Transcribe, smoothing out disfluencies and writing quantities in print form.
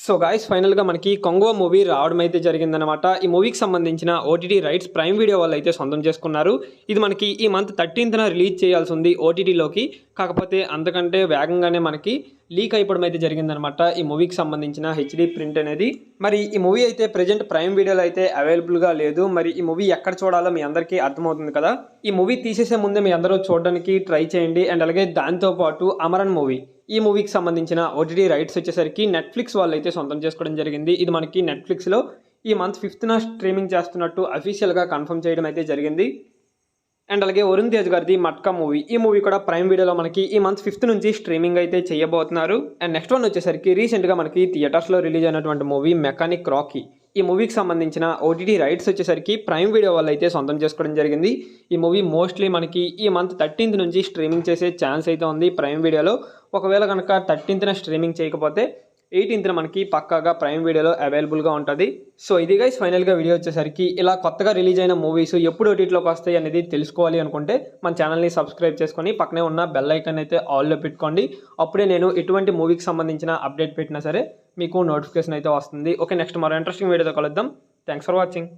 So guys ఫైనల్‌గా మనకి 'కొంగో' movie రావడం అయితే జరిగిందనమాట. ఈ మూవీకి సంబంధించిన ఓటీటీ రైట్స్ ప్రైమ్ వీడియో వాళ్ళైతే సొంతం చేసుకున్నారు. ఇది మనకి ఈ మంత్ 13థ్ రిలీజ్ చేయాల్సుంది ఓటీటీలోకి. కాకపోతే అంతకంటే వేగంగానే మనకి లీక్ అయిపోవడం అయితే జరిగిందనమాట. ఈ మూవీకి సంబంధించిన హెచ్‌డీ ప్రింట్ అనేది. మరి ఈ మూవీ అయితే ప్రెజెంట్ ప్రైమ్ వీడియోలో అయితే అవైలబుల్‌గా లేదు. మరి ఈ మూవీ ఎక్కడ చూడాలో మీ అందరికీ అర్థమవుతుంది కదా! ఈ మూవీ తీసేసే ముందే మీ అందరూ చూడడానికి ట్రై చేయండి. అండ్ అలాగే దాంతో పాటు 'అమరన్' మూవీ ఈ మూవీకి సంబంధించిన ఓటీటీ రైట్స్ వచ్చేసరికి నెట్‌ఫ్లిక్స్ వాళ్ళైతే సొంతం చేసుకోవడం జరిగింది. ఇది మనకి నెట్‌ఫ్లిక్స్‌లో ఈ మంత్ 5థ్‌న స్ట్రీమింగ్ చేస్తున్నట్టు అఫీషియల్‌గా కన్ఫర్మ్ చేయడం అయితే జరిగింది. అండ్ అలాగే వరుణ్ తేజ్ గారిది 'మట్కా' మూవీ ఈ మూవీ కూడా ప్రైమ్ వీడియోలో మనకి ఈ మంత్ 5థ్ నుంచి స్ట్రీమింగ్ అయితే చేయబోతున్నారు. అండ్ నెక్స్ట్ వన్ వచ్చేసరికి రీసెంట్‌గా మనకి థియేటర్స్‌లో రిలీజ్ అయినటువంటి మూవీ 'మెకానిక్ రాకీ' ఈ మూవీకి సంబంధించిన ఓటీటీ రైట్స్ వచ్చేసరికి ప్రైమ్ వీడియో వాళ్ళైతే సొంతం చేసుకోవడం జరిగింది. ఈ మూవీ మోస్ట్‌లీ మనకి ఈ మంత్ 13థ్ నుంచి స్ట్రీమింగ్ చేసే ఛాన్స్ అయితే ఉంది ప్రైమ్ వీడియోలో. ఒకవేళ గనక 13థ్‌న స్ట్రీమింగ్ చేయకపోతే 18థ్‌న మనకి పక్కాగా ప్రైమ్ వీడియోలో అవైలబుల్‌గా ఉంటది. సో ఇది గైస్ ఫైనల్‌గా వీడియో వచ్చేసరికి ఇలా కొత్తగా రిలీజ్ అయిన మూవీస్ ఎప్పుడు ఓటీటీలోకి వస్తాయి అనేది తెలుసుకోవాలి అనుకుంటే మన ఛానల్‌ని సబ్స్క్రైబ్ చేసుకొని పక్కనే ఉన్న బెల్ ఐకాన్ అయితే ఆల్‌లో పెట్టుకోండి. అప్పుడే నేను ఎటువంటి మూవీకి సంబంధించిన అప్డేట్ పెట్టినా సరే మీకు నోటిఫికేషన్ అయితే వస్తుంది. ఓకే, నెక్స్ట్ మరో ఇంట్రెస్టింగ్ వీడియోతో కలుద్దాం. Thanks for watching.